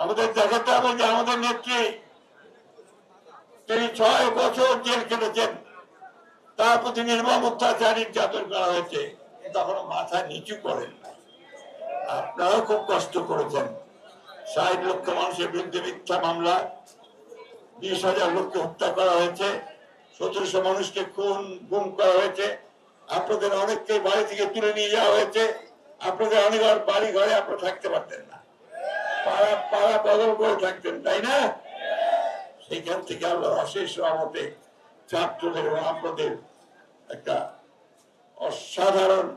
আমাদের দেখাতে হবে যে আমাদের নেত্রী তিনি 6 বছর জেল কেটেছেন, তার প্রতি নির্মম অত্যাচার নির্যাতন করা হয়েছে, তখনও মাথা নিচু করেন না। আপনারাও খুব কষ্ট করেছেন। 60 লক্ষ মানুষের বিরুদ্ধে মিথ্যা মামলা, 20,000 লোককে হত্যা করা হয়েছে, 1700 মানুষকে গুম করা হয়েছে, আপনাদের অনেককে বাড়ি থেকে তুলে নিয়ে যাওয়া হয়েছে, আপনাদের অনেক বাড়ি ঘরে আপনারা থাকতে পারতেন না, পাড়া পাড়া বদল করে থাকতেন, তাই না? সেইখান থেকে আল্লাহ অশেষ রহমতে ছাত্রদের এবং আপনাদের একটা অসাধারণ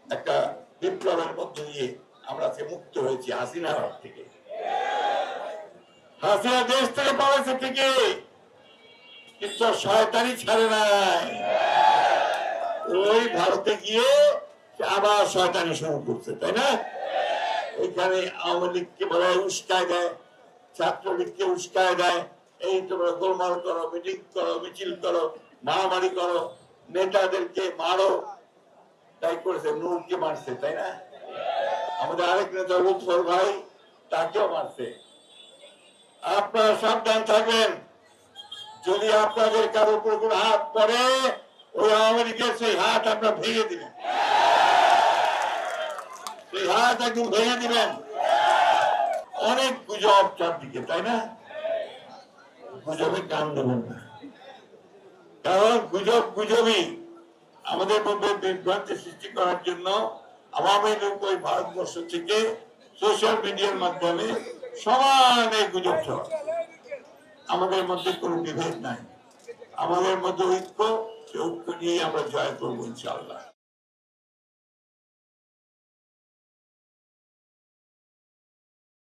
একটা বিপ্লবের মধ্য দিয়ে আমরা মুক্ত হয়েছি হাসিনার হাত থেকে। হাসিনা দেশ থেকে পালাইছে ঠিকই, কিন্তু শয়তানি ছাড়ে নাই। ওই ভারতে গিয়ে আবার শয়তানি শুরু করছে, তাই না? ওইখানে আওয়ামী লীগকে বলে উস্কায় দেয়, ছাত্রলীগকে উস্কায় দেয়, এই তোমরা গোলমাল করো, মিটিং করো, মিছিল করো, মারামারি করো, নেতাদেরকে মারো, তাই করেছে। নূরকে মারছে, তাই না? আমাদের আরেক নেতা লুৎফর ভাই, তাকেও মারছে। আপনারা সাবধান থাকবেন, যদি আপনাদের কারোর উপর কোনো হাত পড়ে, ওই আওয়ামী লীগের সেই হাত আপনারা ভেঙে দিবেন, সেই হাত একদম ভেঙে দিবেন। অনেক গুজব চারদিকে, তাই না? গুজবে কান দেবেন না, কারণ গুজব গুজবই আমাদের মধ্যে বিভ্রান্তি সৃষ্টি করার জন্য আওয়ামী লীগ ওই ভারতবর্ষ থেকে সোশ্যাল মিডিয়ার মাধ্যমে সমান এই গুজব ছড়ায়। আমাদের মধ্যে কোনো বিভেদ নাই, আমাদের মধ্যে ঐক্য, সেই ঐক্য নিয়ে আমরা জয় করবো ইনশাআল্লাহ।